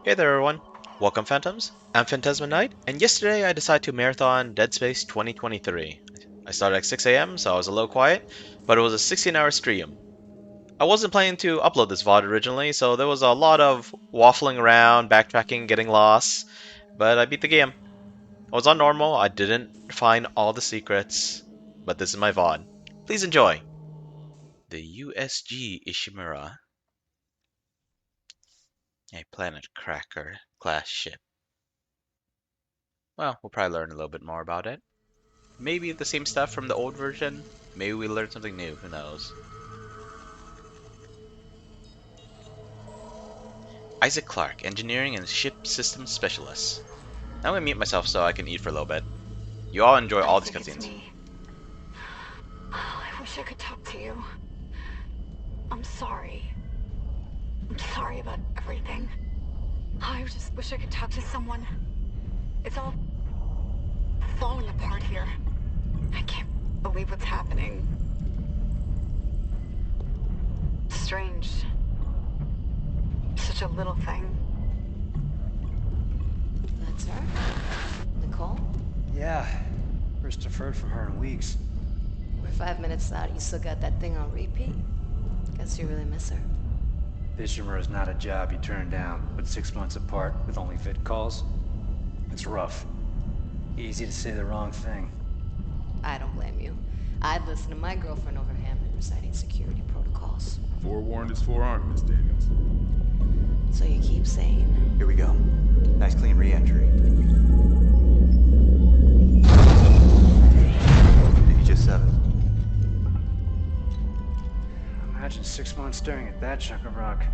Hey there everyone, welcome Phantoms. I'm Phantasma Knight, and yesterday I decided to marathon Dead Space 2023. I started at 6 a.m, so I was a little quiet, but it was a 16-hour stream. I wasn't planning to upload this VOD originally, so there was a lot of waffling around, backtracking, getting lost, but I beat the game. I was on normal, I didn't find all the secrets, but this is my VOD. Please enjoy! The USG Ishimura, a Planet Cracker class ship. Well, we'll probably learn a little bit more about it. Maybe the same stuff from the old version. Maybe we learned something new. Who knows? Isaac Clarke, Engineering and Ship Systems Specialist. Now I'm gonna mute myself so I can eat for a little bit. You all enjoy all these Isaac, it's cutscenes. me. Oh, I wish I could talk to you. I'm sorry. I'm sorry about everything. I just wish I could talk to someone. It's all falling apart here. I can't believe what's happening. Strange. Such a little thing. That's her? Nicole? Yeah. First deferred from her in weeks. We're 5 minutes out. You still got that thing on repeat? Guess you really miss her. Ishimura is not a job you turn down, but 6 months apart with only vid calls? It's rough. Easy to say the wrong thing. I don't blame you. I'd listen to my girlfriend over Hammond reciting security protocols. Forewarned is forearmed, Miss Daniels. So you keep saying. Here we go. Nice clean re-entry. Aegis 7. Imagine 6 months staring at that chunk of rock.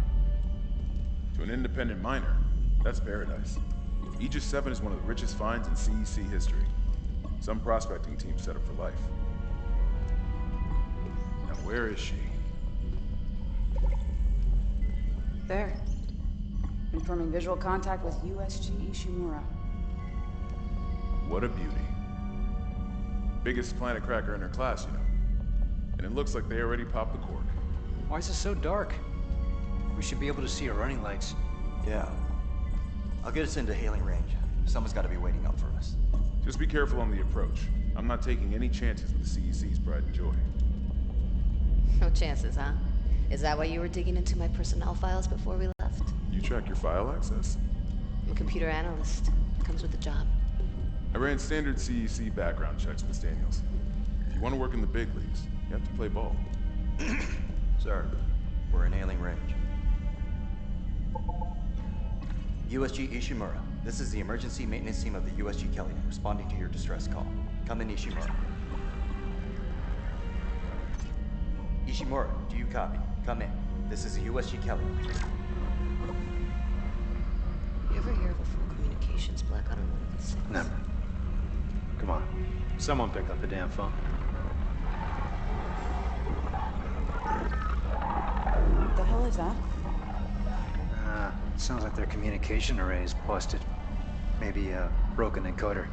To an independent miner, that's paradise. Aegis 7 is one of the richest finds in CEC history. Some prospecting team set up for life. Now where is she? There. Confirming visual contact with USG Ishimura. What a beauty. Biggest planet cracker in her class, you know. And it looks like they already popped the cork. Why is it so dark? We should be able to see her running lights. Yeah. I'll get us into hailing range. Someone's got to be waiting up for us. Just be careful on the approach. I'm not taking any chances with the CEC's pride and joy. No chances, huh? Is that why you were digging into my personnel files before we left? You track your file access? I'm a computer analyst. Comes with the job. I ran standard CEC background checks, Miss Daniels. If you want to work in the big leagues, you have to play ball. Sir, we're in hailing range. USG Ishimura. This is the emergency maintenance team of the USG Kelly, responding to your distress call. Come in, Ishimura. Ishimura, do you copy? Come in. This is the USG Kelly. You ever hear of a full communications blackout on one of these things? Never. Come on. Someone pick up the damn phone. What the hell is that? Sounds like their communication array is busted. Maybe a broken encoder.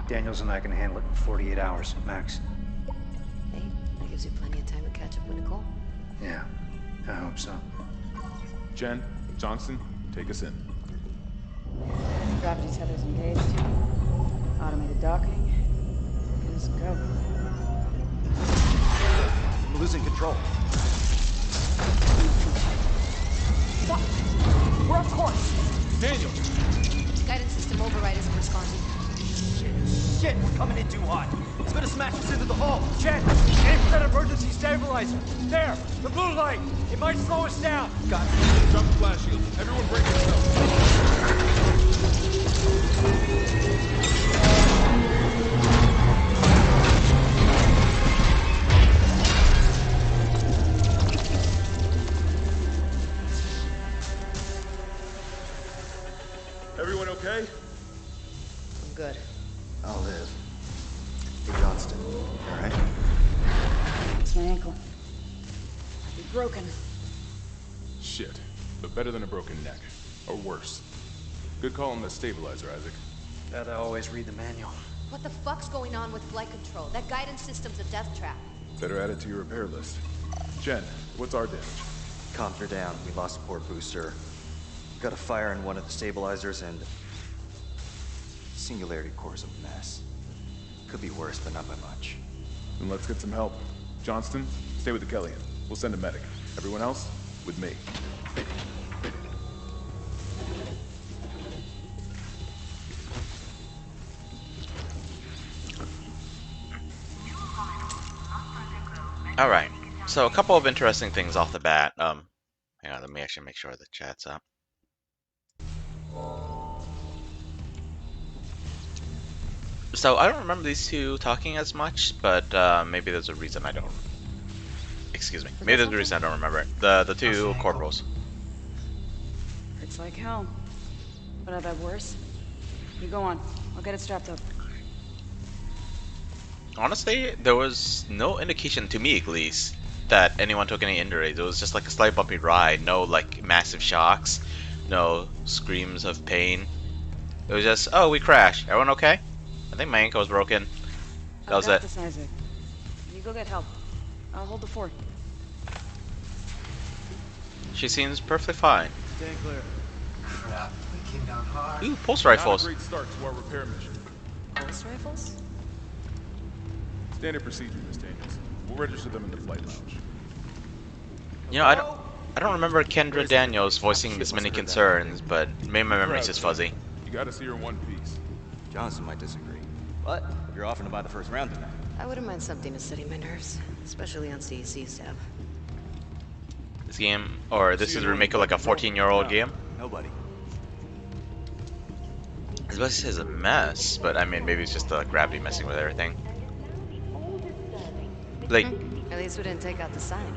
Daniels and I can handle it in 48 hours, max. Hey, that gives you plenty of time to catch up with Nicole. Yeah, I hope so. Jen, Johnston, take us in. Gravity tethers engaged. Automated docking. Is go. I'm losing control. Fuck! We're off course! Daniel! Guidance system override isn't responding. Shit, we're coming in too hot. It's gonna smash us into the hull. Jen, aim for that emergency stabilizer. There, the blue light. It might slow us down. Got it. Drop the flash shield. Everyone break yourself. Everyone okay? I'm good. I'll live. Hey, Johnston. All right? It's my ankle. It's broken. Shit. But better than a broken neck. Or worse. Good call on the stabilizer, Isaac. Gotta always read the manual. What the fuck's going on with flight control? That guidance system's a death trap. Better add it to your repair list. Jen, what's our damage? Comms are down. We lost a port booster. Got a fire in one of the stabilizers and singularity core's a mess. Could be worse, but not by much. Then let's get some help. Johnston, stay with the Kellyan. We'll send a medic. Everyone else, with me. Alright, so a couple of interesting things off the bat. Hang on, let me actually make sure the chat's up. So I don't remember these two talking as much, but maybe there's a reason I don't. Excuse me. Maybe there's a reason I don't remember it. The two corporals. It's like hell. But I've had worse. You go on. I'll get it strapped up. Honestly, there was no indication, to me at least, that anyone took any injuries. It was just like a slight bumpy ride. No like massive shocks. No screams of pain. It was just, oh, we crashed. Everyone okay? I think my ankle was broken. That was it. This, Isaac. You go get help. I'll hold the fort. She seems perfectly fine. Stand clear. Crap, we came down hard. Ooh, pulse Not a rifles. great start to our repair mission. Pulse rifles? Standard procedure, Miss Daniels. We'll register them in the flight lounge. You know, I don't remember Kendra Daniels voicing this many concerns, but maybe my memory's just fuzzy. You gotta see her in one piece. Johnson might disagree. But if you're offering to buy the first round tonight. I wouldn't mind something to steady my nerves, especially on CEC stuff. This game, or this is a remake of like a 14-year-old game. Nobody. As much as it's a mess, but I mean, maybe it's just the gravity messing with everything. Like, At least we didn't take out the sign.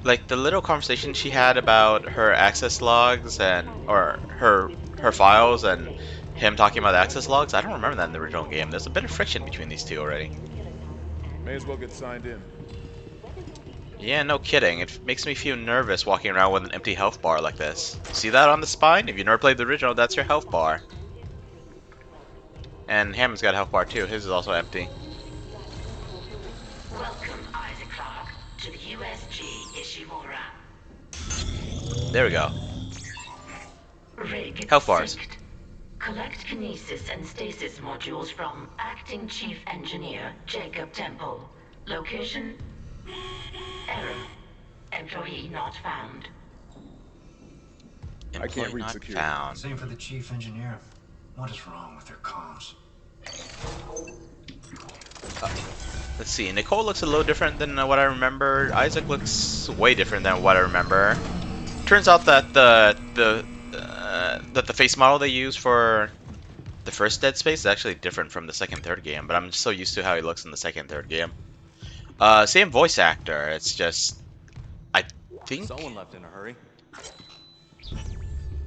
like the little conversation she had about her access logs and or her files and him talking about the access logs. I don't remember that in the original game. There's a bit of friction between these two already. May as well get signed in. Yeah, no kidding. It makes me feel nervous walking around with an empty health bar like this. See that on the spine? If you never played the original, that's your health bar. And Hammond's got a health bar too. His is also empty. Welcome, Isaac Clarke, to the USG Ishimura. There we go. Rig Health bars. synced. Collect kinesis and stasis modules from Acting Chief Engineer Jacob Temple. Location? Error. Employee not found. I can't Employee read not security. found. Same for the chief engineer. What is wrong with their comms? Let's see. Nicole looks a little different than what I remember. Isaac looks way different than what I remember. Turns out that the face model they use for the first Dead Space is actually different from the second and third game. But I'm just so used to how he looks in the second and third game. Same voice actor. It's just, I think. Someone left in a hurry.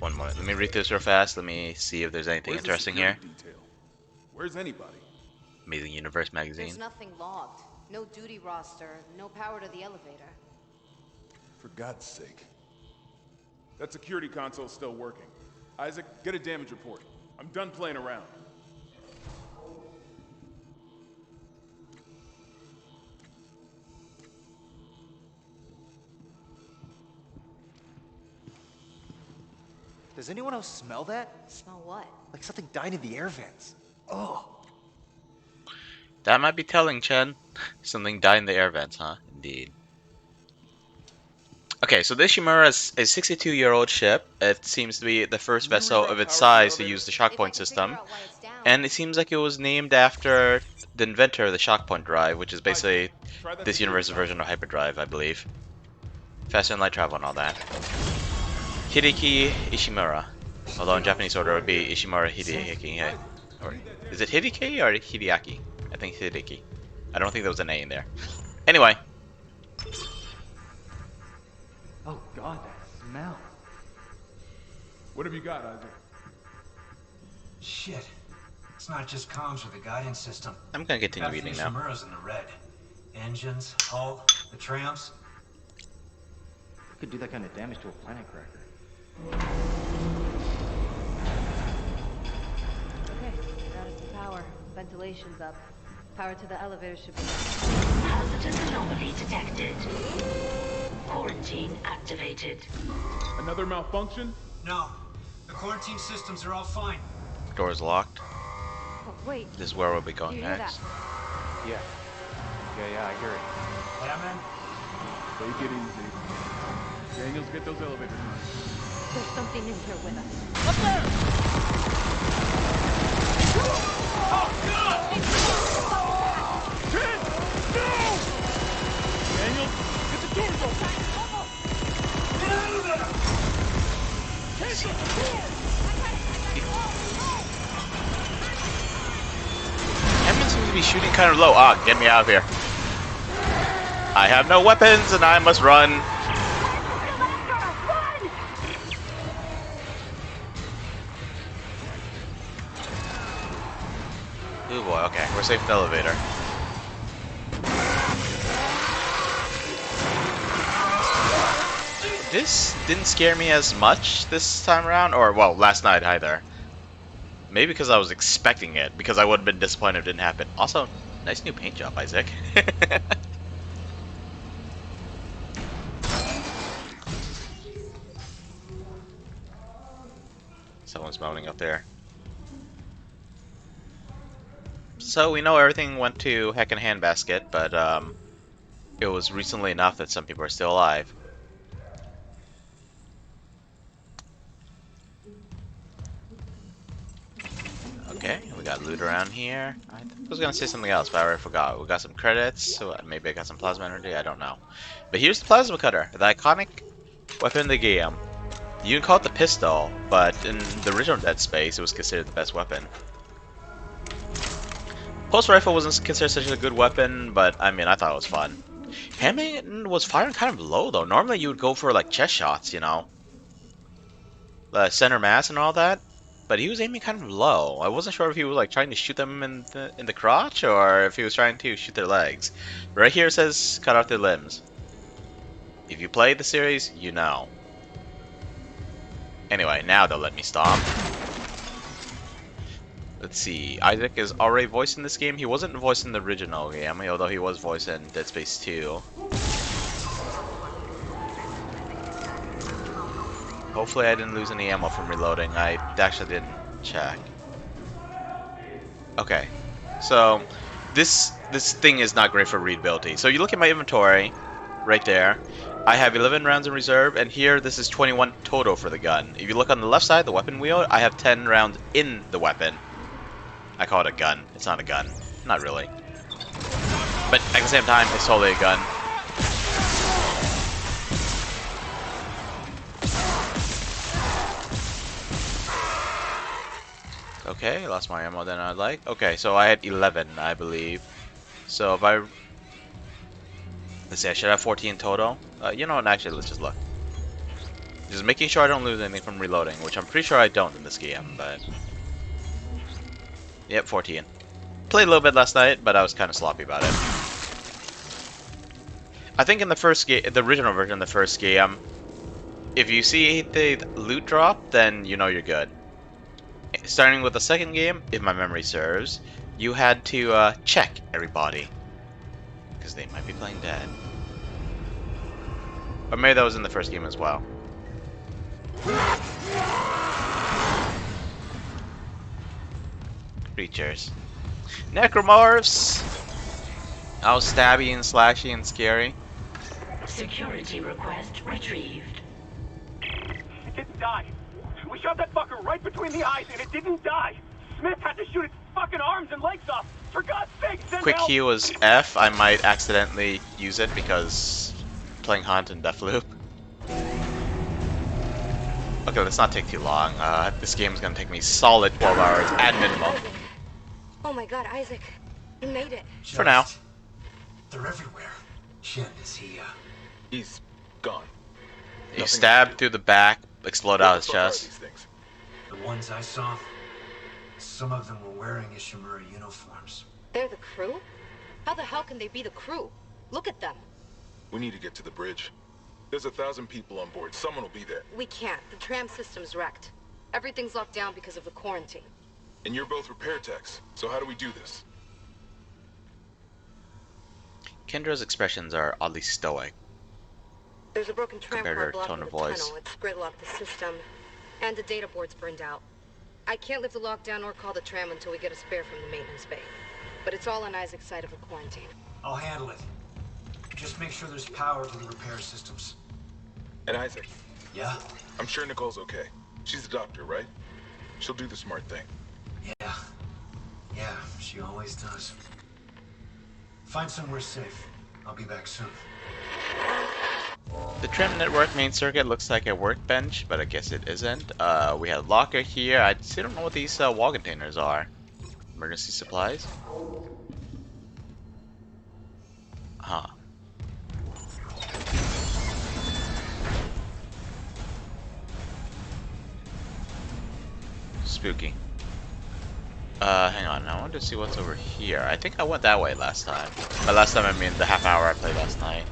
One moment. Let me read this real fast. Let me see if there's anything Where's the interesting here. security detail? Where's anybody? Amazing Universe magazine. There's nothing logged. No duty roster, no power to the elevator. For God's sake. That security console's still working. Isaac, get a damage report. I'm done playing around. Does anyone else smell that? Smell what? Like something died in the air vents. Oh. That might be telling, Chen. Something died in the air vents, huh? Indeed. Okay, so the Ishimura is a 62-year-old ship. It seems to be the first vessel of its size to use the shockpoint system. And it seems like it was named after the inventor of the shockpoint drive, which is basically this universe's version of hyperdrive, I believe. Faster than light travel and all that. Hideki Ishimura. Although in Japanese order it would be Ishimura Hideki. Yeah. Or, is it Hideki or Hideaki? I think Hideki. I don't think there was an A in there. Anyway. Oh god, that smell. What have you got, Isaac? Shit. It's not just comms with the guidance system. I'm gonna continue Half the reading now. Ishimura's in the red. Engines, hull, the trams. Could do that kind of damage to a planet cracker. Okay, got us some power. Ventilation's up. Power to the elevator should be. Hazardous anomaly detected. quarantine activated. Another malfunction? No. The quarantine systems are all fine. Door's locked. Oh, wait. This is where we'll be Do going you hear next. that? Yeah, I hear it. Yeah, man? Take it easy. Daniels, get those elevators running. There's something in here with us. Daniels, get the doors open! Hammond seems to be shooting kind of low. Ah, get me out of here. I have no weapons and I must run. Oh boy, okay, we're safe in the elevator. This didn't scare me as much this time around, or well, last night either. Maybe because I was expecting it, because I would have been disappointed if it didn't happen. Also, nice new paint job, Isaac. Someone's moaning up there. So we know everything went to heck in a handbasket, but it was recently enough that some people are still alive. Okay, we got loot around here. I was gonna say something else, but I already forgot. We got some credits, so maybe I got some plasma energy, I don't know. But here's the plasma cutter, the iconic weapon in the game. You can call it the pistol, but in the original Dead Space, it was considered the best weapon. Pulse rifle wasn't considered such a good weapon, but I mean, I thought it was fun. Hammond was firing kind of low though. Normally you would go for like chest shots, you know, the center mass and all that, but he was aiming kind of low. I wasn't sure if he was like trying to shoot them in the crotch or if he was trying to shoot their legs. Right here it says cut off their limbs. If you played the series, you know. Anyway, now they'll let me stop. Let's see, Isaac is already voiced in this game. He wasn't voiced in the original game, although he was voiced in Dead Space 2. Hopefully I didn't lose any ammo from reloading. I actually didn't check. Okay, so this thing is not great for readability. So you look at my inventory, right there. I have 11 rounds in reserve, and here this is 21 total for the gun. If you look on the left side, the weapon wheel, I have 10 rounds in the weapon. I call it a gun. It's not a gun. Not really. But at the same time, it's totally a gun. Okay, lost more ammo than I'd like. Okay, so I had 11, I believe. So if I... Let's see, I should have 14 total. You know what, actually, let's just look. Just making sure I don't lose anything from reloading, which I'm pretty sure I don't in this game, but... Yep, 14. Played a little bit last night, but I was kind of sloppy about it. I think in the first game, the original version of the first game, if you see the loot drop, then you know you're good. Starting with the second game, if my memory serves, you had to check everybody. Because they might be playing dead. Or maybe that was in the first game as well. Creatures. Necromorphs! How stabby and slashy and scary. Security request retrieved. It didn't die. We shot that fucker right between the eyes and it didn't die. Smith had to shoot its fucking arms and legs off. For God's sake, send Quick help! Q is F. I might accidentally use it because playing Hunt and Deathloop. Okay, let's not take too long. This game is gonna take me solid 12 hours at minimum. Oh my god, Isaac. You made it. For now. They're everywhere. Shin, is he, He's gone. He stabbed through the back, explode out his chest. The ones I saw, some of them were wearing Ishimura uniforms. They're the crew? How the hell can they be the crew? Look at them. We need to get to the bridge. There's 1,000 people on board. Someone will be there. We can't. The tram system's wrecked. Everything's locked down because of the quarantine. And you're both repair techs. So how do we do this? Kendra's expressions are oddly stoic. There's a broken tram compared to car her blocking tone of the voice. tunnel. It's gridlocked the system, and the data board's burned out. I can't lift the lockdown or call the tram until we get a spare from the maintenance bay. But it's all on Isaac's side of a quarantine. I'll handle it. Just make sure there's power to the repair systems. And Isaac, Yeah? I'm sure Nicole's okay. She's a doctor, right? She'll do the smart thing. Yeah. Yeah, she always does. Find somewhere safe. I'll be back soon. The tram network main circuit looks like a workbench, but I guess it isn't. We have a locker here. I still don't know what these wall containers are. Emergency supplies? Huh. Spooky. Hang on. I want to see what's over here. I think I went that way last time. By last time, I mean the half hour I played last night.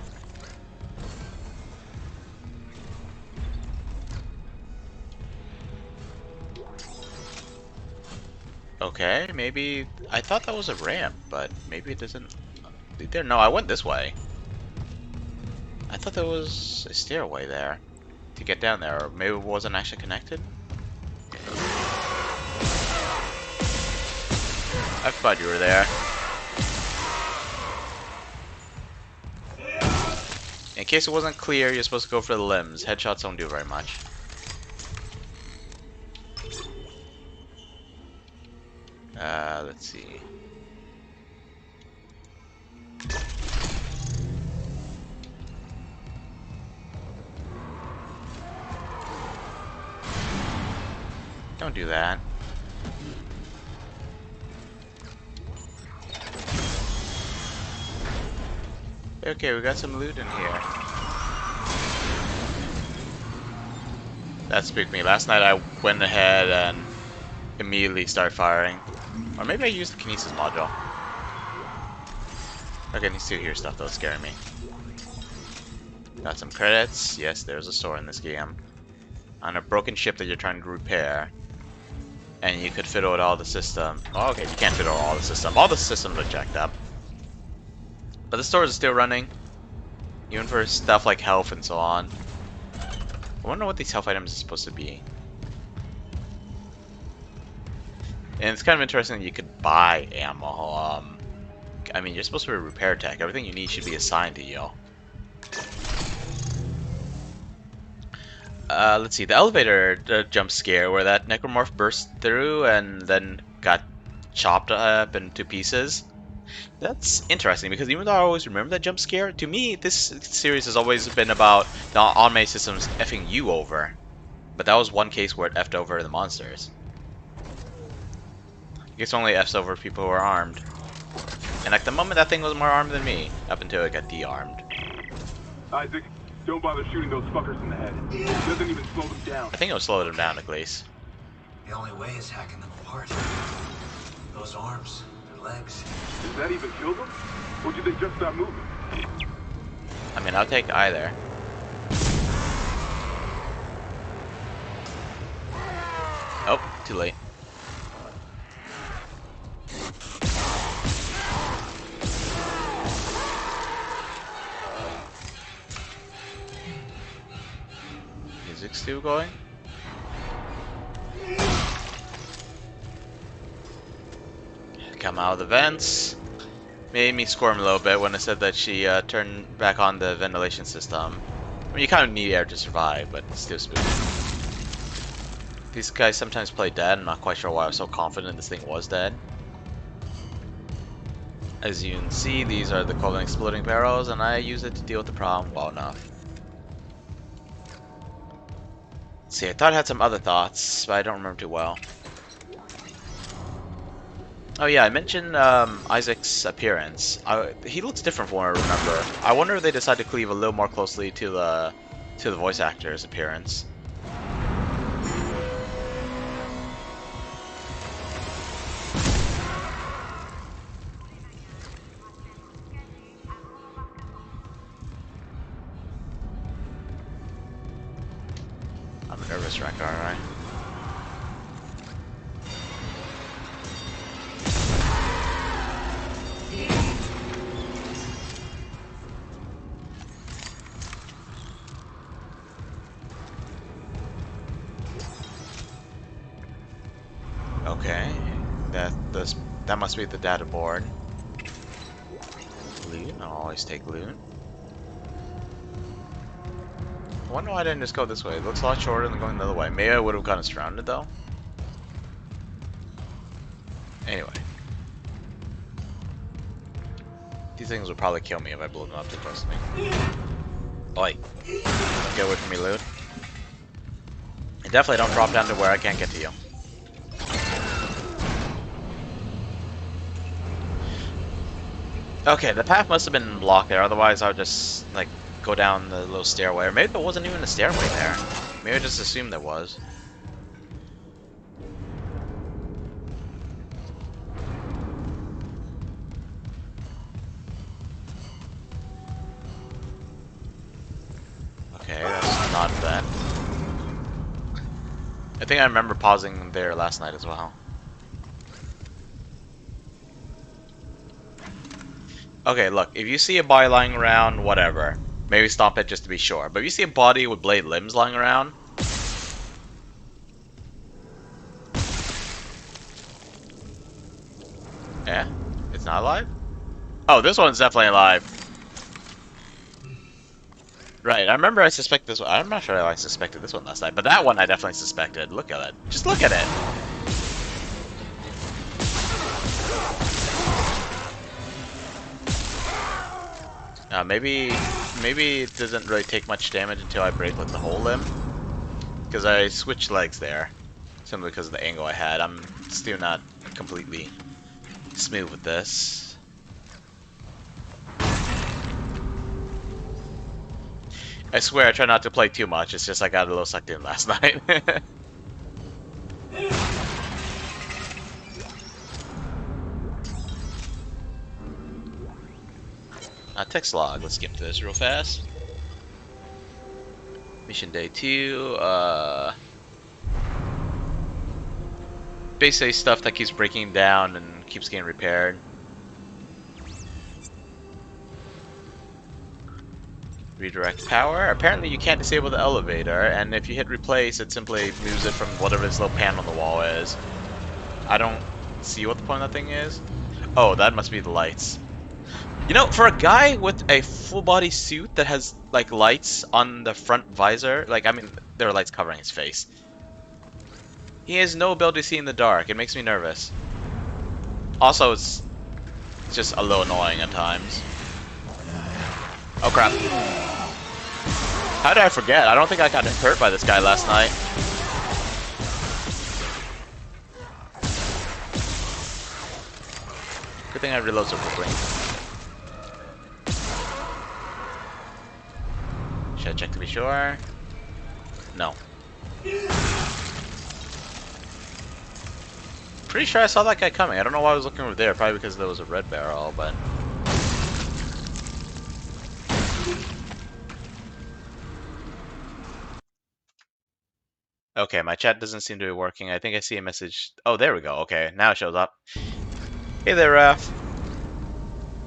Okay, maybe... I thought that was a ramp, but maybe it doesn't... There, no, I went this way. I thought there was a stairway there to get down there, or maybe it wasn't actually connected? I thought you were there. In case it wasn't clear, you're supposed to go for the limbs. Headshots don't do very much. Let's see. Don't do that. Okay, we got some loot in here. That spooked me. Last night I went ahead and immediately started firing. Or maybe I used the Kinesis module. Okay, I still hear stuff though, it's scaring me. Got some credits. Yes, there's a store in this game. On a broken ship that you're trying to repair. And you could fiddle with all the system. Oh, okay, you can't fiddle with all the system. All the systems are jacked up. But the stores are still running. Even for stuff like health and so on. I wonder what these health items are supposed to be. And it's kind of interesting that you could buy ammo. I mean, you're supposed to be a repair tech. Everything you need should be assigned to you. Let's see. The elevator jump scare where that necromorph burst through and then got chopped up into pieces. That's interesting because even though I always remember that jump scare, to me this series has always been about the automated systems effing you over. But that was one case where it effed over the monsters. I guess only F's over people who are armed. And at the moment that thing was more armed than me, up until it got de-armed. Isaac, don't bother shooting those fuckers in the head. It doesn't even slow them down. I think it would slow them down at least. The only way is hacking them apart. Those arms, their legs. Does that even kill them? Or did they just stop moving? I mean, I'll take either. Oh, too late. Music's still going? Come out of the vents. Made me squirm a little bit when I said that she turned back on the ventilation system. I mean, you kind of need air to survive, but it's still spooky. These guys sometimes play dead. I'm not quite sure why I was so confident this thing was dead. As you can see, these are the Coven exploding barrels, and I use it to deal with the problem well enough. Let's see, I thought I had some other thoughts, but I don't remember too well. Oh yeah, I mentioned Isaac's appearance. He looks different from what I remember. I wonder if they decided to cleave a little more closely to the voice actor's appearance. I'm a nervous wreck, aren't I? Okay, that must be the data board. Loot. I'll always take loot. I wonder why I didn't just go this way. It looks a lot shorter than going the other way. Maybe I would have gotten surrounded though. Anyway. These things would probably kill me if I blew them up too close to me. Oi. Don't get away from me, loot. And definitely don't drop down to where I can't get to you. Okay, the path must have been blocked there, otherwise I would just, like, go down the little stairway. Or maybe there wasn't even a stairway there. Maybe I just assumed there was. Okay, that's not bad. I think I remember pausing there last night as well. Okay, look, if you see a body lying around, whatever. Maybe stop it just to be sure. But if you see a body with blade limbs lying around... Yeah? It's not alive? Oh, this one's definitely alive. Right, I remember I suspect this one. I'm not sure I suspected this one last night, but that one I definitely suspected. Look at it. Just look at it. Maybe it doesn't really take much damage until I break like the whole limb, because I switched legs there, simply because of the angle I had. I'm still not completely smooth with this. I swear I try not to play too much. It's just I got a little sucked in last night. Text log. Let's skip this real fast. Mission day 2. Basically stuff that keeps breaking down and keeps getting repaired. Redirect power. Apparently you can't disable the elevator, and if you hit replace, it simply moves it from whatever this little pan on the wall is. I don't see what the point of that thing is. Oh, that must be the lights. You know, for a guy with a full-body suit that has, like, lights on the front visor, like, I mean, there are lights covering his face. He has no ability to see in the dark. It makes me nervous. Also, it's just a little annoying at times. Oh, crap. How did I forget? I don't think I got hurt by this guy last night. Good thing I reload so quickly. Should I check to be sure? No. Pretty sure I saw that guy coming. I don't know why I was looking over there. Probably because there was a red barrel, but... Okay, my chat doesn't seem to be working. I think I see a message. Oh, there we go. Okay, now it shows up. Hey there, Raph.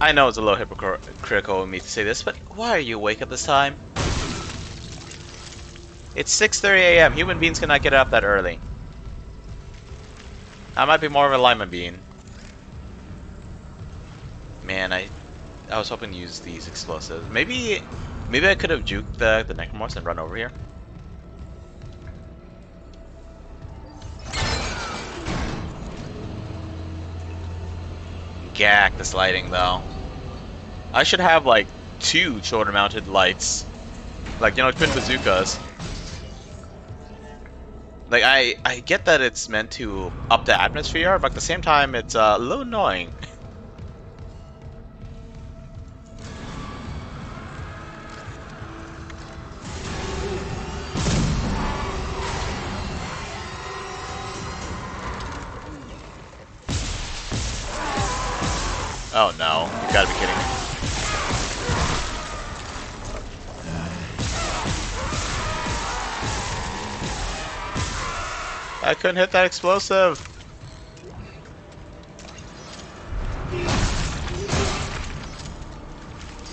I know it's a little hypocritical of me to say this, but why are you awake at this time? It's 6:30 a.m. Human beings cannot get up that early. I might be more of a lima bean. Man, I was hoping to use these explosives. Maybe I could have juked the Necromorphs and run over here. Gack, this lighting though. I should have like 2 shoulder mounted lights. Like, you know, twin bazookas. Like, I get that it's meant to up the atmosphere, but at the same time it's a little annoying. Oh no, you gotta be kidding me. I couldn't hit that explosive.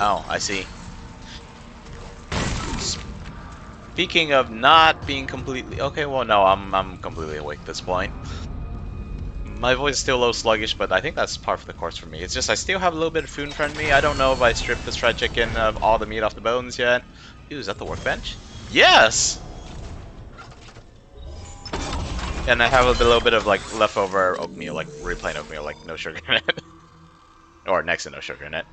Oh, I see. Speaking of not being completely... Okay, well no, I'm completely awake at this point. My voice is still a little sluggish, but I think that's par for the course for me. It's just I still have a little bit of food in front of me. I don't know if I stripped this fried chicken of all the meat off the bones yet. Ooh, is that the workbench? Yes! And I have a little bit of like leftover oatmeal, like replain oatmeal, like no sugar in it. Or next to no sugar in it.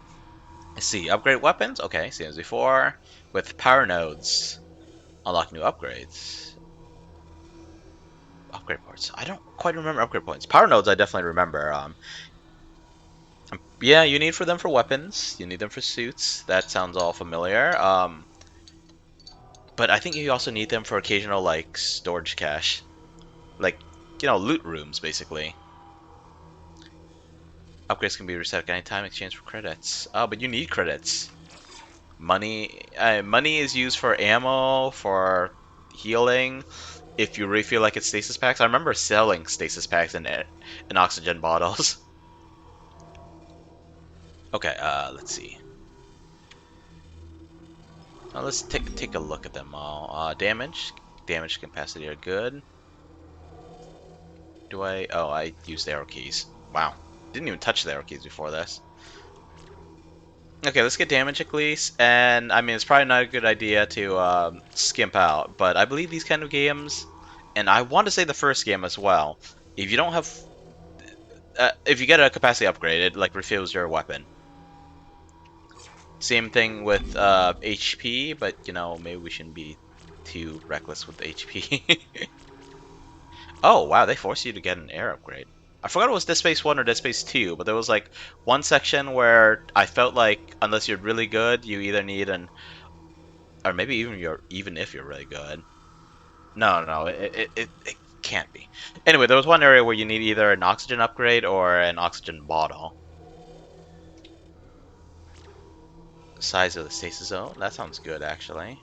Let's see, upgrade weapons? Okay, same as before. With power nodes. Unlock new upgrades. Upgrade parts. I don't quite remember upgrade points. Power nodes I definitely remember. Yeah, you need for them for weapons. You need them for suits. That sounds all familiar. But I think you also need them for occasional like storage cache. Like, you know, loot rooms basically. Upgrades can be reset at any time in exchange for credits. Oh, but you need credits. Money is used for ammo, for healing. If you really feel like it's stasis packs. I remember selling stasis packs and oxygen bottles. Okay, let's see. Now let's take a look at them all. Damage capacity are good. Do I? Oh, I used the arrow keys. Wow, didn't even touch the arrow keys before this. Okay, let's get damage at least, and I mean it's probably not a good idea to skimp out, but I believe these kind of games, and I want to say the first game as well, if you don't have, if you get a capacity upgrade, it like refills your weapon. Same thing with HP, but you know maybe we shouldn't be too reckless with the HP. Oh wow, they force you to get an air upgrade. I forgot it was Dead Space 1 or Dead Space 2, but there was like one section where I felt like unless you're really good, you either need an, or maybe even if you're really good. No, it can't be. Anyway, there was one area where you need either an oxygen upgrade or an oxygen bottle. Size of the stasis zone? That sounds good actually.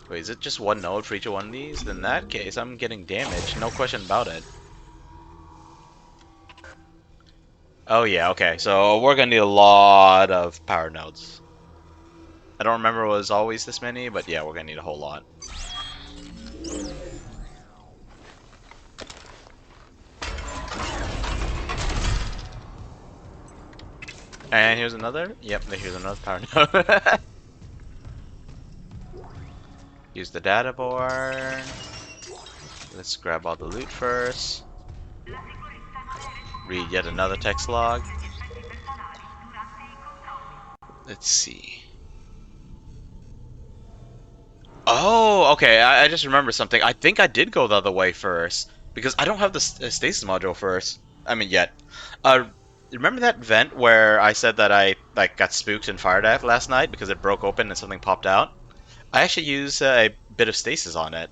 Wait, is it just one node for each one of these? In that case, I'm getting damage, no question about it. Oh yeah, okay, so we're gonna need a lot of power nodes. I don't remember it was always this many, but yeah, we're gonna need a whole lot. And here's another. Yep, here's another power node. Use the data board. Let's grab all the loot first. Read yet another text log. Let's see. Oh, okay. I just remember something. I think I did go the other way first because I don't have the stasis module first. I mean, yet. Remember that vent where I said that I like got spooked and fired at last night because it broke open and something popped out? I actually used a bit of stasis on it.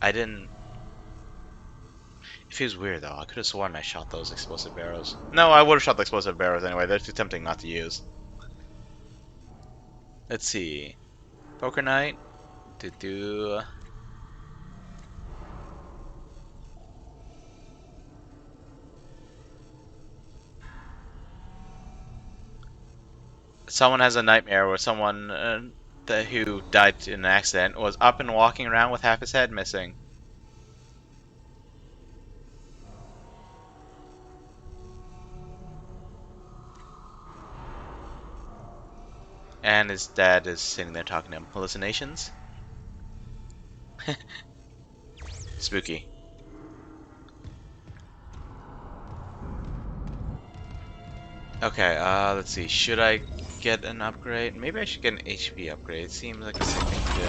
I didn't. It feels weird though. I could have sworn I shot those explosive arrows. No, I would have shot the explosive arrows anyway. They're too tempting not to use. Let's see. Poker night. Someone has a nightmare where someone who died in an accident was up and walking around with half his head missing. And his dad is sitting there talking to him. Hallucinations? Spooky. Okay, let's see. Should I get an upgrade? Maybe I should get an HP upgrade. It seems like a sick thing to do.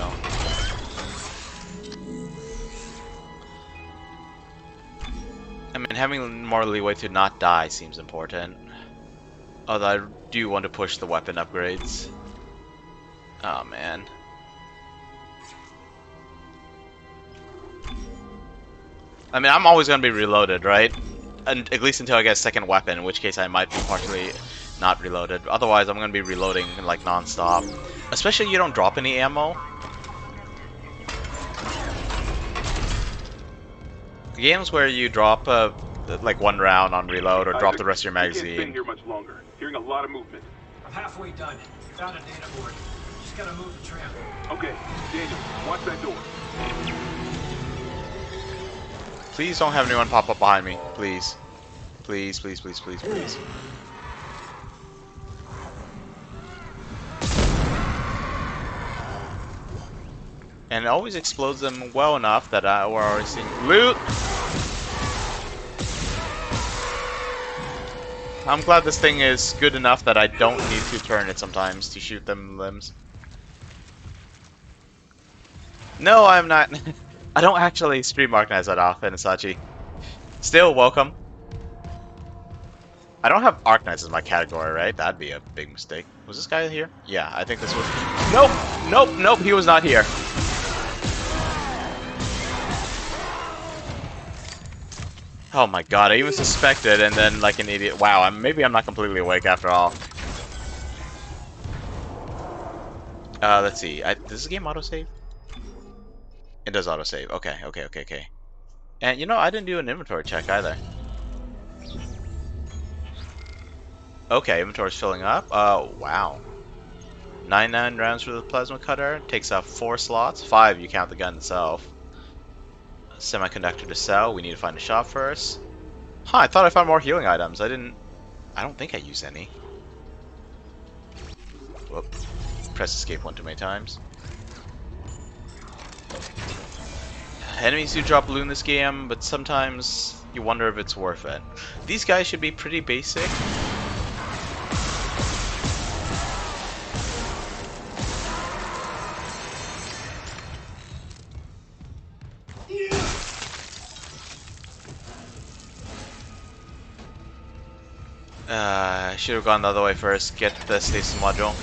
I mean, having more leeway to not die seems important. Although I do want to push the weapon upgrades. Oh man. I mean, I'm always going to be reloaded, right? And at least until I get a second weapon, in which case I might be partially not reloaded. Otherwise, I'm going to be reloading like non-stop. Especially you don't drop any ammo. Games where you drop like one round on reload or drop the rest of your magazine. I can't stay here much longer. Hearing a lot of movement. I'm halfway done. Found a data board. Just gotta move the tram. Okay, Daniel, watch that door. Please don't have anyone pop up behind me. Please. Please, please, please, please, please. And it always explodes them well enough that we're already seeing loot. I'm glad this thing is good enough that I don't need to turn it sometimes to shoot them limbs. No, I'm not. I don't actually stream Arknights that often, Sachi. Still, welcome. I don't have Arknights as my category, right? That'd be a big mistake. Was this guy here? Yeah, I think this was... Nope! Nope, nope, he was not here. Oh my god, I even suspected and then like an idiot. Wow, maybe I'm not completely awake after all. Let's see. Does this game autosave? It does autosave. Okay, okay, okay, okay. And you know, I didn't do an inventory check either. Okay, inventory's filling up. Wow. 99 rounds for the plasma cutter. Takes up 4 slots. 5, you count the gun itself. Semiconductor to sell. We need to find a shop first. Huh, I thought I found more healing items. I don't think I used any. Whoop. Press escape one too many times. Enemies do drop loot in this game, but sometimes you wonder if it's worth it. These guys should be pretty basic. I should have gone the other way first. Get the stasis module.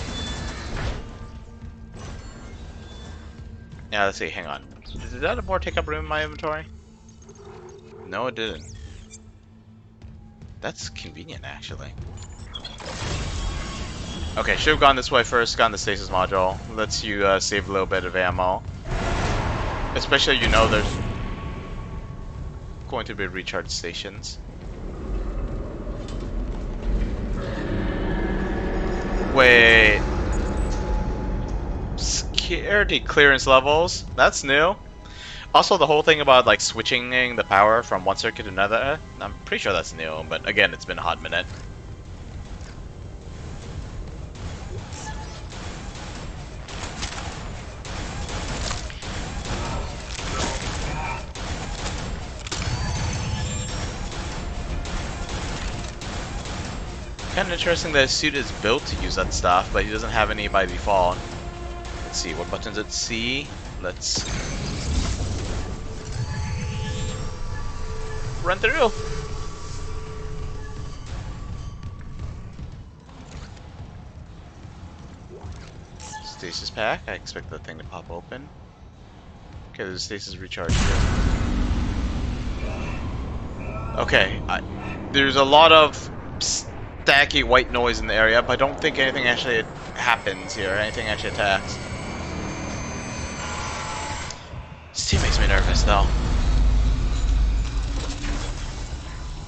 Yeah, let's see. Hang on. Did that abort take up room in my inventory? No, it didn't. That's convenient, actually. Okay, should have gone this way first. Gone the stasis module. Lets you save a little bit of ammo. Especially, you know, there's going to be recharge stations. Wait. Security clearance levels? That's new. Also, the whole thing about like switching the power from one circuit to another, I'm pretty sure that's new, but again, it's been a hot minute. Kind of interesting that his suit is built to use that stuff, but he doesn't have any by default. Let's see, what button's it? C. Let's run through. Stasis pack. I expect that thing to pop open. Okay, there's a stasis recharge here. Okay, there's a lot of stacky white noise in the area, but I don't think anything actually happens here. Anything actually attacks. This team makes me nervous, though.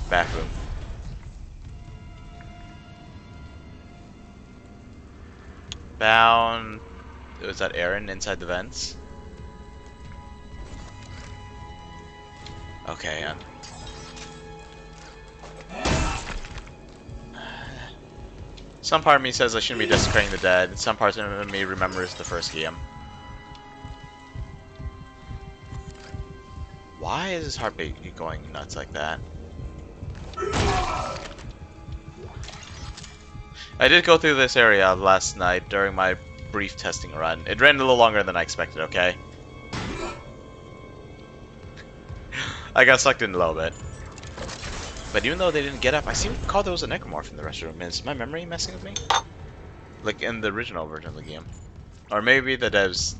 Back room. Bound. Was that Aaron inside the vents? Okay, and some part of me says I shouldn't be desecrating the dead. Some part of me remembers the first game. Why is his heartbeat going nuts like that? I did go through this area last night during my brief testing run. It ran a little longer than I expected, okay? I got sucked in a little bit. But even though they didn't get up, I seem to recall there was a necromorph in the restroom. Is my memory messing with me? Like in the original version of the game. Or maybe the devs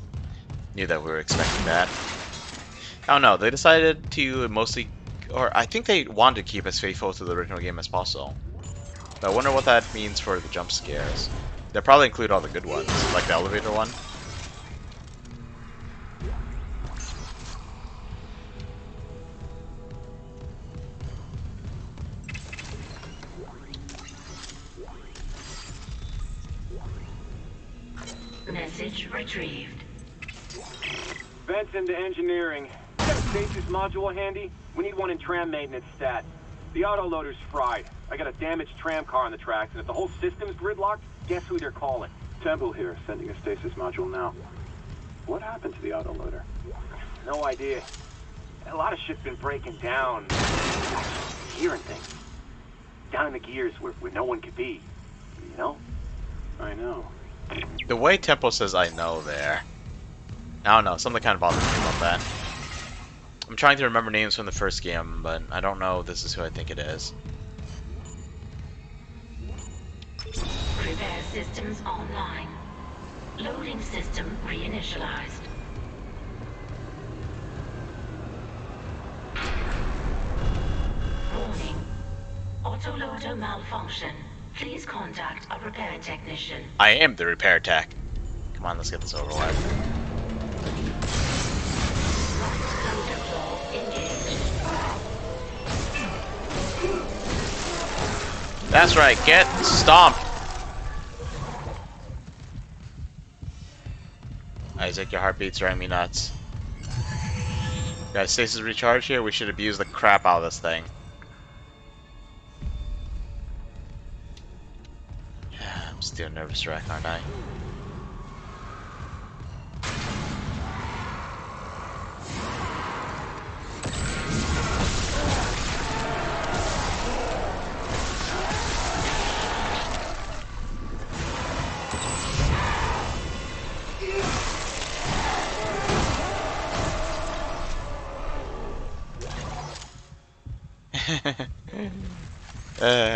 knew that we were expecting that. I don't know, they decided to mostly, or I think they wanted to keep as faithful to the original game as possible. But I wonder what that means for the jump scares. They'll probably include all the good ones, like the elevator one. Message retrieved. Vents into engineering. Get a stasis module handy? We need one in tram maintenance stat. The autoloader's fried. I got a damaged tram car on the tracks, and if the whole system's gridlocked, guess who they're calling? Temple here, sending a stasis module now. What happened to the autoloader? No idea. A lot of shit's been breaking down. Hearing things. Down in the gears where no one could be. You know? I know. The way Tempo says I know there. I don't know, something kind of bothers me about that. I'm trying to remember names from the first game, but I don't know if this is who I think it is. Repair systems online. Loading system reinitialized. Warning. Autoloader malfunction. Please contact a repair technician. I am the repair tech. Come on, let's get this over with. That's right, get stomped! Isaac, your heartbeat's driving me nuts. Guys, stasis recharge here, we should abuse the crap out of this thing. I'm still a nervous wreck, aren't I?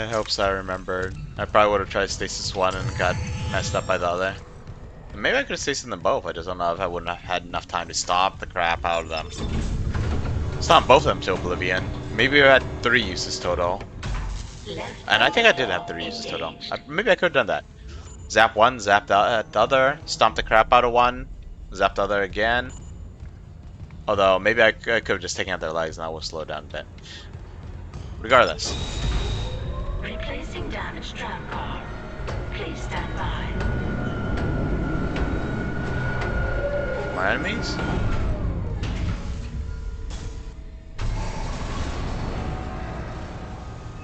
Hopes I remembered. I probably would have tried stasis one and got messed up by the other. Maybe I could have stasis them both. I just don't know if I wouldn't have had enough time to stop the crap out of them. Stomp both of them to oblivion. Maybe I had 3 uses total. And I think I did have 3 uses total. Maybe I could have done that. Zap one, zap the other, stomp the crap out of one, zap the other again. Although maybe I could have just taken out their legs and I would slow down a bit. Regardless. Replacing damaged tram car. Please stand by. More enemies?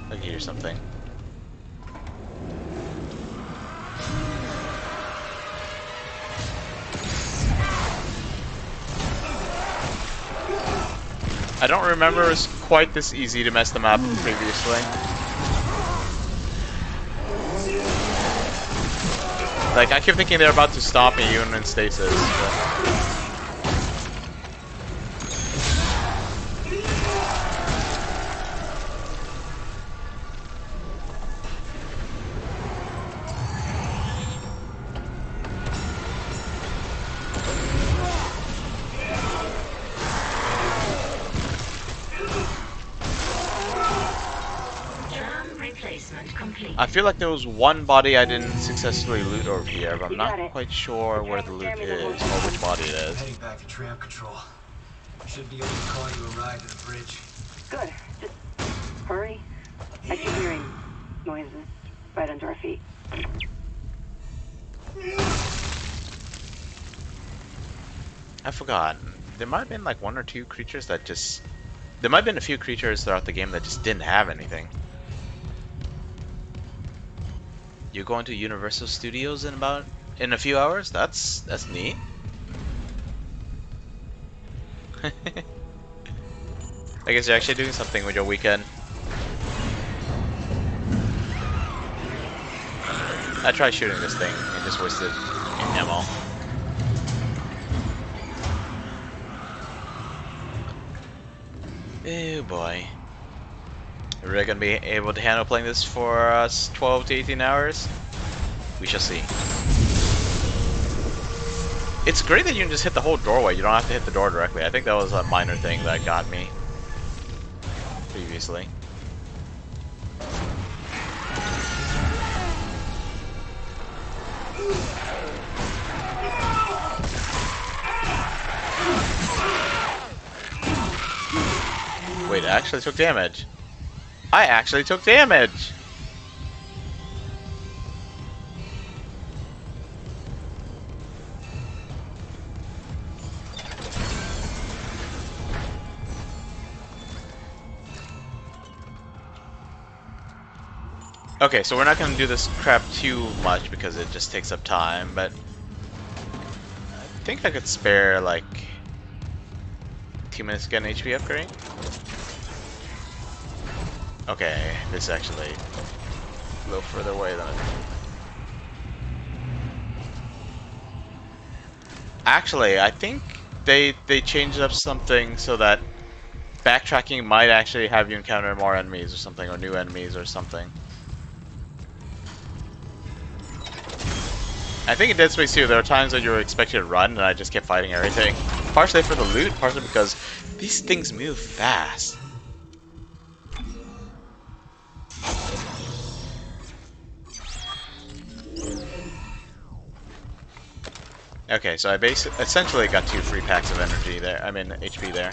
I can hear something. I don't remember it was quite this easy to mess them up previously. Like, I kept thinking they're about to stop me even in stasis. But... I feel like there was one body I didn't successfully loot over here, but I'm not quite sure where the loot is, or which body it is. Heading back to tram control. Should be able to call you a ride to the bridge. Good. Just hurry. I keep hearing noises right under our feet. I forgot. There might have been like 1 or 2 creatures that just... There might have been a few creatures throughout the game that just didn't have anything. You're going to Universal Studios in a few hours? That's neat. I guess you're actually doing something with your weekend. I tried shooting this thing and just wasted ammo. Oh boy. Are we gonna be able to handle playing this for us 12 to 18 hours? We shall see. It's great that you can just hit the whole doorway. You don't have to hit the door directly. I think that was a minor thing that got me previously. Wait, I actually took damage. I actually took damage! Okay, so we're not going to do this crap too much because it just takes up time, but I think I could spare like 2 minutes to get an HP upgrade. Okay, this is actually a little further away than it. Actually, I think they changed up something so that backtracking might actually have you encounter more enemies or something, or new enemies or something. I think in Dead Space 2 there are times that you were expected to run and I just kept fighting everything. Partially for the loot, partially because these things move fast. Okay, so I essentially got 2 free packs of energy there. I mean HP there.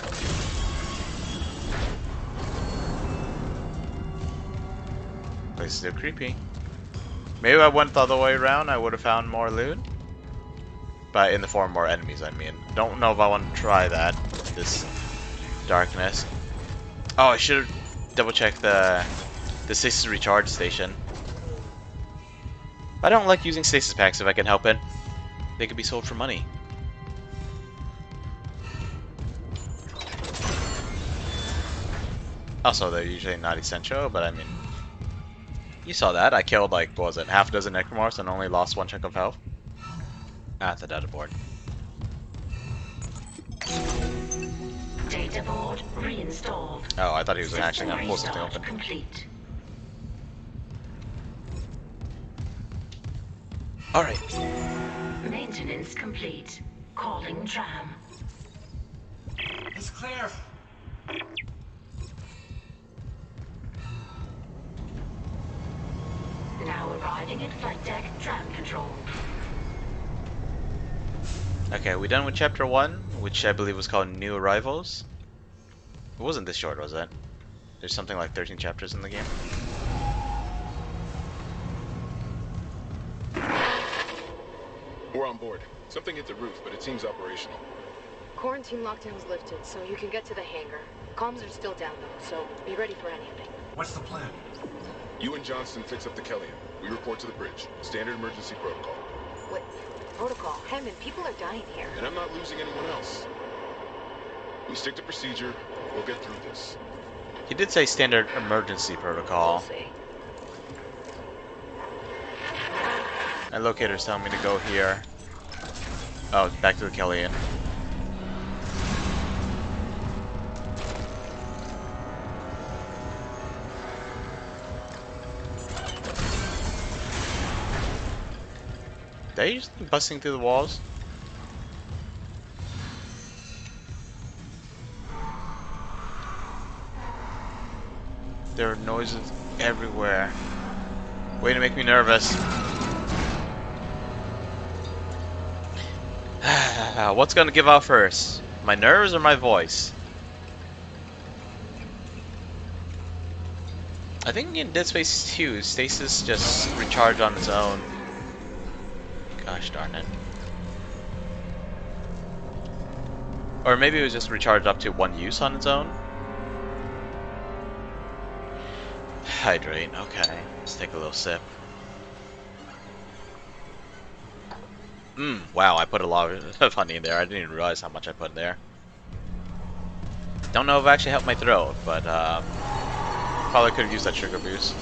Place is still creepy. Maybe if I went the other way around, I would have found more loot. But in the form of more enemies, I mean. Don't know if I want to try that. This darkness. Oh, I should have double checked the stasis recharge station. I don't like using stasis packs if I can help it. They could be sold for money. Also, they're usually not essential, but I mean, you saw that. I killed like, what was it, half a dozen Necromorphs and only lost 1 chunk of health. At the data board. Data board reinstalled. Oh, I thought he was actually gonna pull something Restart open. Complete. Alright. Maintenance complete. Calling tram. It's clear. Now arriving at flight deck tram control. Okay, we done with chapter 1, which I believe was called New Arrivals. It wasn't this short, was it? There's something like 13 chapters in the game. We're on board. Something hit the roof, but it seems operational. Quarantine lockdown's lifted, so you can get to the hangar. Comms are still down though, so be ready for anything. What's the plan? You and Johnston fix up the Kellion. We report to the bridge. Standard emergency protocol. What? Protocol? Hammond, people are dying here. And I'm not losing anyone else. We stick to procedure. We'll get through this. He did say standard emergency protocol. We'll see. My locator's telling me to go here. Oh, back to the Kellion. They just busting through the walls. There are noises everywhere. Way to make me nervous. What's gonna give out first? My nerves or my voice? I think in Dead Space 2, stasis just recharged on its own. Gosh darn it. Or maybe it was just recharged up to 1 use on its own. Hydrate, okay. Let's take a little sip. Wow, I put a lot of honey in there. I didn't even realize how much I put in there. Don't know if it actually helped my throat, but probably could have used that sugar boost.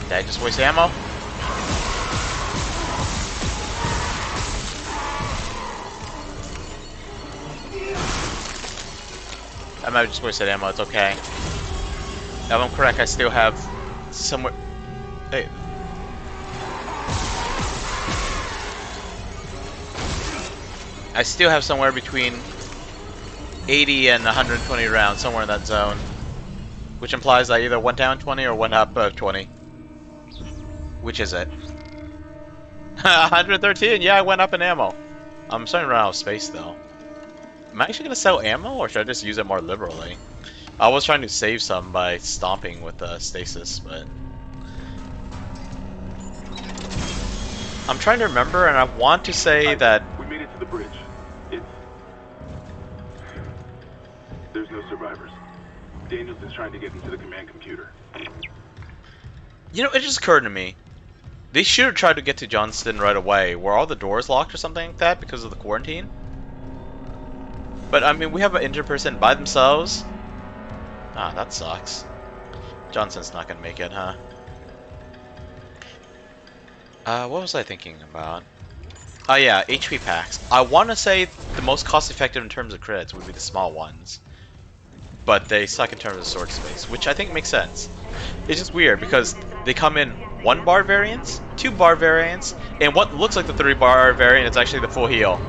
Did I just waste ammo? I might have just wasted ammo, it's okay. If I'm correct, I still have somewhere... Hey. I still have somewhere between 80 and 120 rounds, somewhere in that zone. Which implies I either went down 20 or went up 20. Which is it? 113? Yeah, I went up in ammo. I'm starting to run out of space though. Am I actually going to sell ammo, or should I just use it more liberally? I was trying to save some by stomping with stasis, but... I'm trying to remember, and I want to say that... We made it to the bridge. No survivors. Daniels is trying to get into the command computer. You know, it just occurred to me. They should have tried to get to Johnston right away. Were all the doors locked or something like that because of the quarantine? But, I mean, we have an injured person by themselves. Ah, that sucks. Johnson's not gonna make it, huh? What was I thinking about? Oh yeah, HP packs. I want to say the most cost-effective in terms of crits would be the small ones. But they suck in terms of sword space, which I think makes sense. It's just weird because they come in 1 bar variants, 2 bar variants, and what looks like the 3 bar variant is actually the full heal.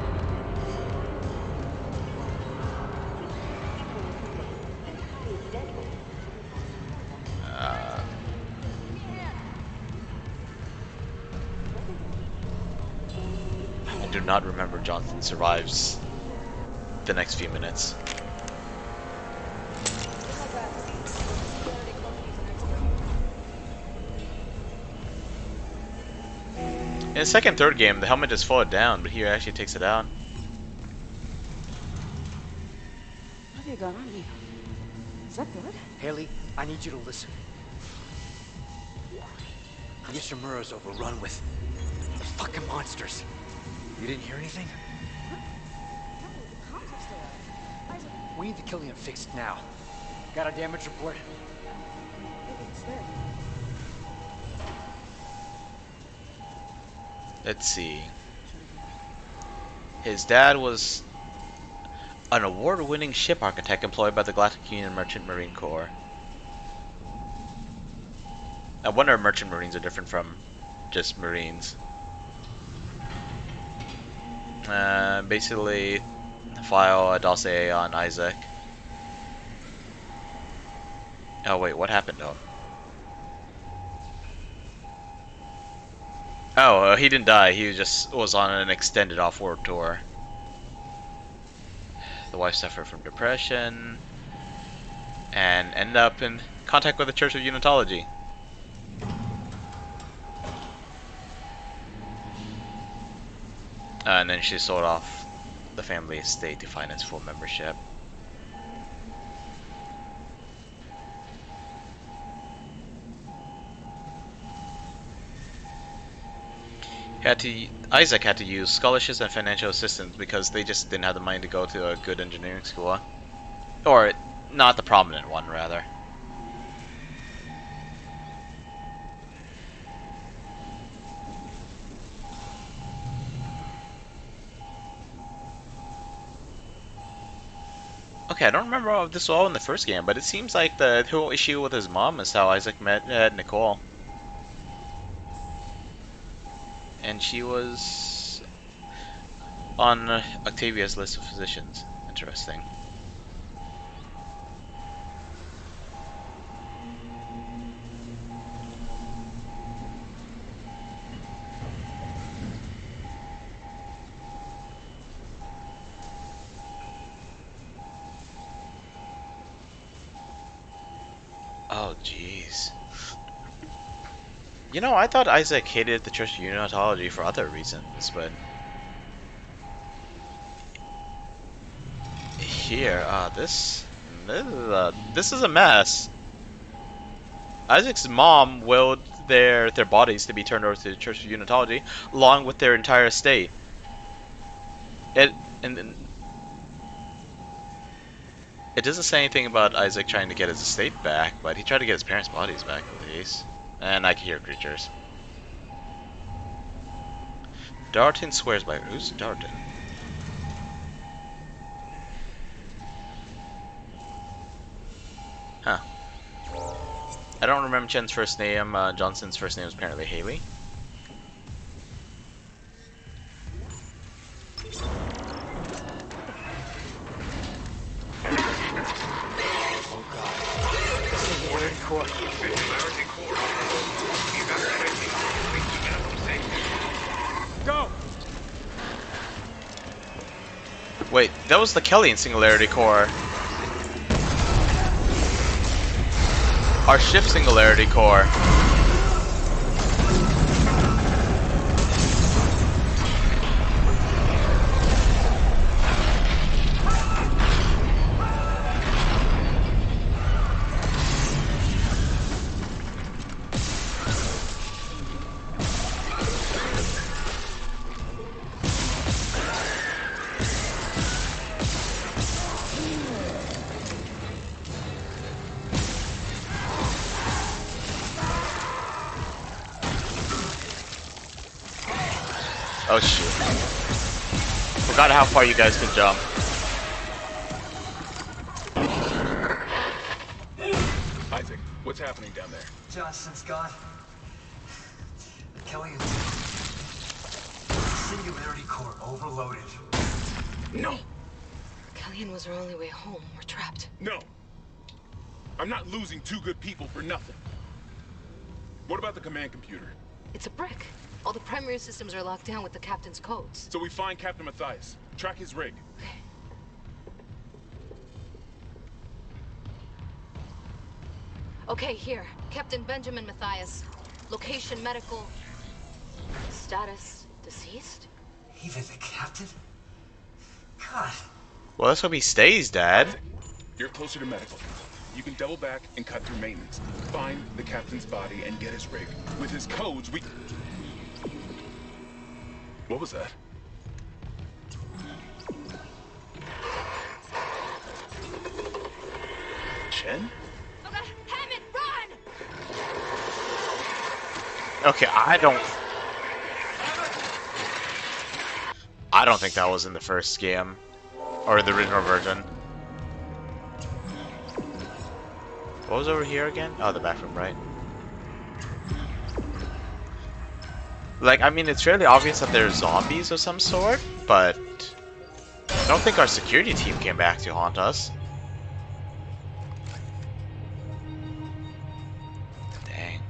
I do not remember Johnson survives the next few minutes. In the second, third game, the helmet just folded down, but here actually takes it out. What have you got on you? Is that good? Haley, I need you to listen. Yoshimura's overrun with fucking monsters. You didn't hear anything? We need the Killian fixed now. Got a damage report? Let's see. His dad was an award-winning ship architect employed by the Galactic Union Merchant Marine Corps. I wonder if Merchant Marines are different from just Marines. Basically, file a dossier on Isaac. Oh wait, what happened to him? Oh, he didn't die. He just was on an extended off-world tour. The wife suffered from depression and ended up in contact with the Church of Unitology. And then she sold off the family estate to finance full membership. Isaac had to use scholarships and financial assistance because they just didn't have the money to go to a good engineering school. Or, not the prominent one, rather. Okay, I don't remember if this was all in the first game, but it seems like the whole issue with his mom is how Isaac met Nicole. And she was on Octavia's list of physicians. Interesting. Oh, jeez. You know, I thought Isaac hated the Church of Unitology for other reasons, but here, this is a mess. Isaac's mom willed their bodies to be turned over to the Church of Unitology, along with their entire estate. It doesn't say anything about Isaac trying to get his estate back, but he tried to get his parents' bodies back at least. And I can hear creatures. Darton swears by... Who's Darton? Huh. I don't remember Chen's first name. Johnson's first name is apparently Haley. Oh god. Singularity Core. Go! Wait, that was the Kellian Singularity Core. Our ship Singularity Core. Oh shoot. Forgot how far you guys can jump. Isaac, what's happening down there? Johnson's gone. Kellyan's... Singularity core overloaded. No! Kellyan was our only way home. We're trapped. No! I'm not losing two good people for nothing. What about the command computer? It's a brick. All the primary systems are locked down with the captain's codes. So we find Captain Mathias, track his rig. Okay, here. Captain Benjamin Mathias. Location medical. Status deceased? Even the captain? God. Well, let's hope he stays, Dad. You're closer to medical. You can double back and cut through maintenance. Find the captain's body and get his rig. With his codes, we... What was that? Chen? Hammond, run! Okay, I don't think that was in the first game. Or the original version. What was over here again? Oh, the bathroom, right? Like, I mean, it's fairly obvious that there's zombies of some sort, but I don't think our security team came back to haunt us. Dang.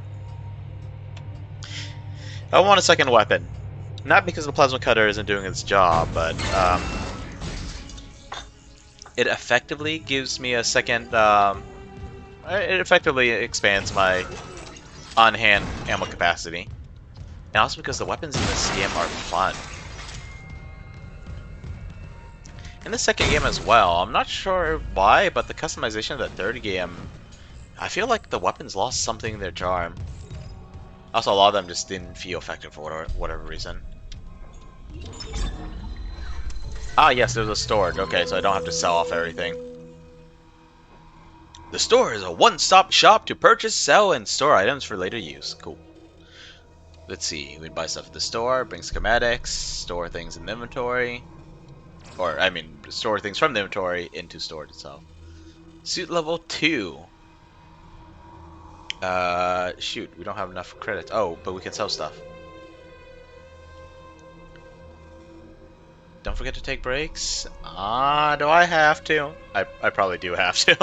I want a second weapon. Not because the plasma cutter isn't doing its job, but it effectively gives me a second, it effectively expands my on-hand ammo capacity. And also because the weapons in this game are fun. In the second game as well, I'm not sure why, but the customization of the third game, I feel like the weapons lost something in their charm. Also, a lot of them just didn't feel effective for whatever reason. Ah, yes, there's a store. Okay, so I don't have to sell off everything. The store is a one-stop shop to purchase, sell, and store items for later use. Cool. Let's see. We'd buy stuff at the store, bring schematics, store things in the inventory. Or, I mean, store things from the inventory into storage itself. Suit level 2. Shoot, we don't have enough credits. Oh, but we can sell stuff. Don't forget to take breaks. Ah, do I have to? I probably do have to.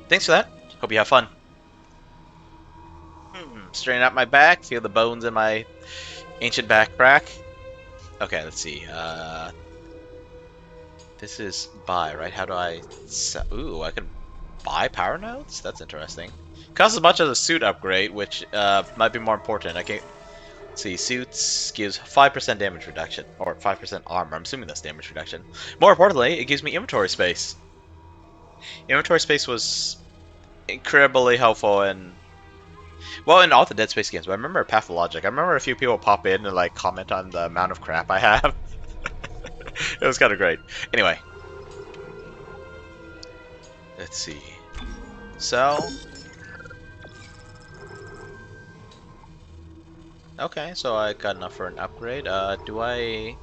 Thanks for that. Hope you have fun. Straighten out my back. Feel the bones in my ancient back crack. Okay, let's see. This is buy, right? How do I sell? Ooh, I can buy power nodes? That's interesting. Costs as much as a suit upgrade, which might be more important. I can see, suits gives 5% damage reduction, or 5% armor. I'm assuming that's damage reduction. More importantly, it gives me inventory space. Inventory space was incredibly helpful in, well, in all the Dead Space games. But I remember Pathologic. I remember a few people pop in and like comment on the amount of crap I have. It was kind of great. Anyway, let's see. Sell. Okay, so I got enough for an upgrade. Do I...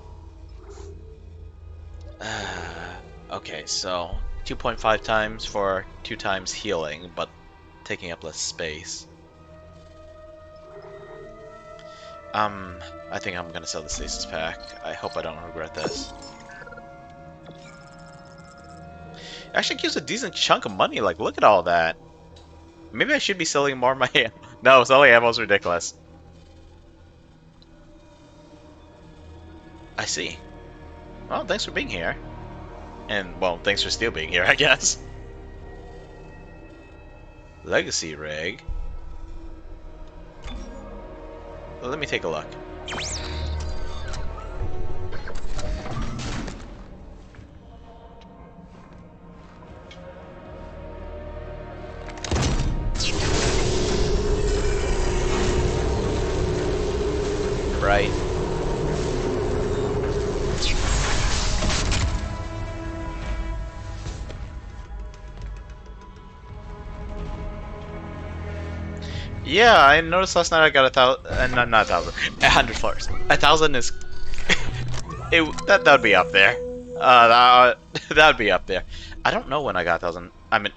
okay, so 2.5 times for 2 times healing, but taking up less space. I think I'm gonna sell the stasis pack. I hope I don't regret this. It actually gives a decent chunk of money. Like, look at all that. Maybe I should be selling more of my ammo. No, selling ammo is ridiculous. I see. Well, thanks for being here. And, well, thanks for still being here, I guess. Legacy rig. Let me take a look. Right. Yeah, I noticed last night I got 1,000, not 1,000, 100 floors. 1,000 is, that would be up there. That would be up there. I don't know when I got 1,000. I mean,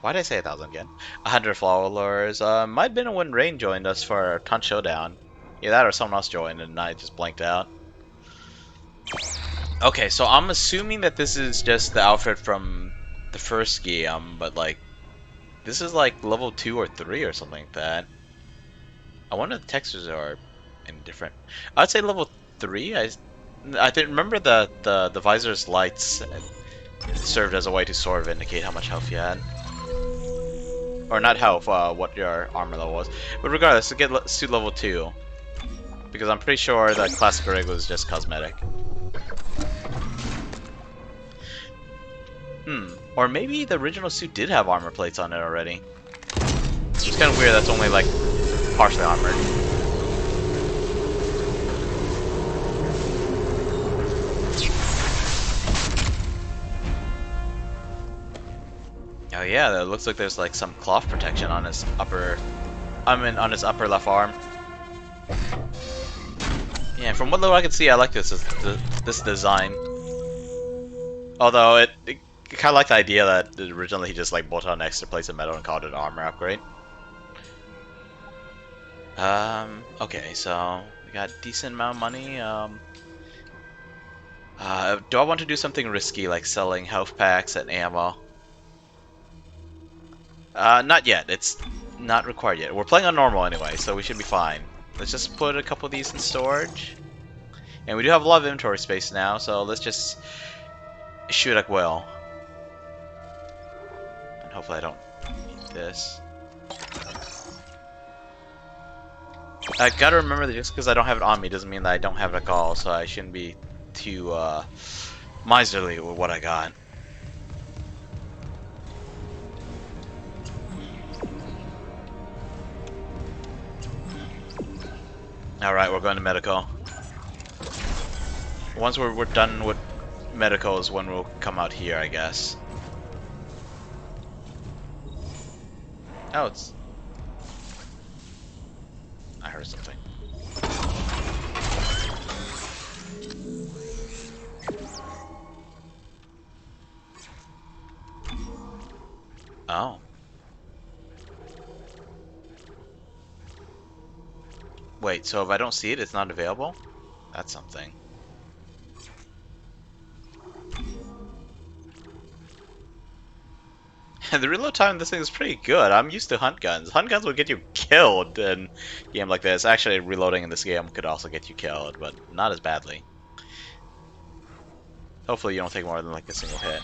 why did I say 1,000 again? 100 followers. Might have been when Rain joined us for Taunt Showdown. Yeah, that or someone else joined and I just blanked out. Okay, so I'm assuming that this is just the outfit from the first game, but like, this is like level 2 or 3 or something like that. I wonder if the textures are any different. I'd say level 3. I remember the visor's lights served as a way to sort of indicate how much health you had. Or not health, what your armor level was. But regardless, to get suit level 2. Because I'm pretty sure the classic rig was just cosmetic. Or maybe the original suit did have armor plates on it already. It's kind of weird that's only like partially armored. Oh yeah, it looks like there's like some cloth protection on his upper, on his upper left arm. Yeah, from what little I can see, I like this design. Although it kind of like the idea that originally he just like bolted on extra plates of metal and called it an armor upgrade. Okay, so we got a decent amount of money. Do I want to do something risky like selling health packs and ammo? Not yet. It's not required yet. We're playing on normal anyway, so we should be fine. Let's just put a couple of these in storage. And we do have a lot of inventory space now, so let's just shoot at will. And hopefully I don't need this. I gotta remember that just because I don't have it on me doesn't mean that I don't have it at all, so I shouldn't be too miserly with what I got. Alright, we're going to medical. Once we're done with medical is when we'll come out here, I guess. Oh, it's... I heard something. Oh. Wait, so if I don't see it, it's not available? That's something. And the reload time on this thing is pretty good. I'm used to hunt guns. Hunt guns will get you killed in a game like this. Actually, reloading in this game could also get you killed, but not as badly. Hopefully you don't take more than like a single hit.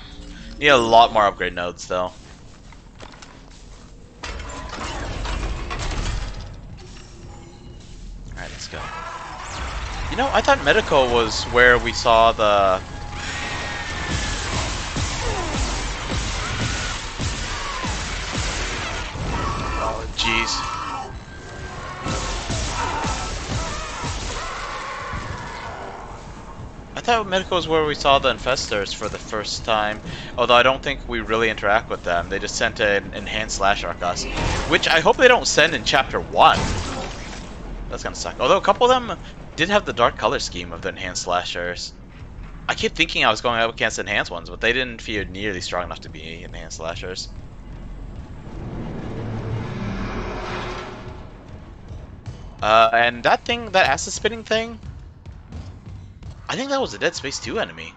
You need a lot more upgrade nodes, though. Alright, let's go. You know, I thought medical was where we saw the... Oh, jeez. I thought medical was where we saw the infestors for the first time. Although I don't think we really interact with them. They just sent an enhanced slash arc us. Which I hope they don't send in chapter 1. That's gonna suck. Although a couple of them did have the dark color scheme of the enhanced slashers. I keep thinking I was going up against enhanced ones, but they didn't feel nearly strong enough to be enhanced slashers. And that thing, that acid spitting thing, I think that was a Dead Space 2 enemy.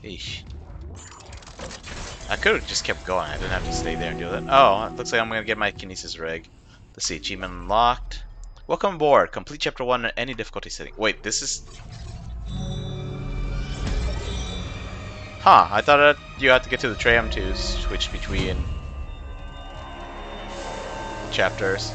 Eesh. I could have just kept going. I didn't have to stay there and do that. Oh, it looks like I'm going to get my kinesis rig. Let's see. Achievement unlocked. Welcome aboard. Complete chapter 1 at any difficulty setting. Wait, this is... Huh, I thought you had to get to the tram to switch between chapters.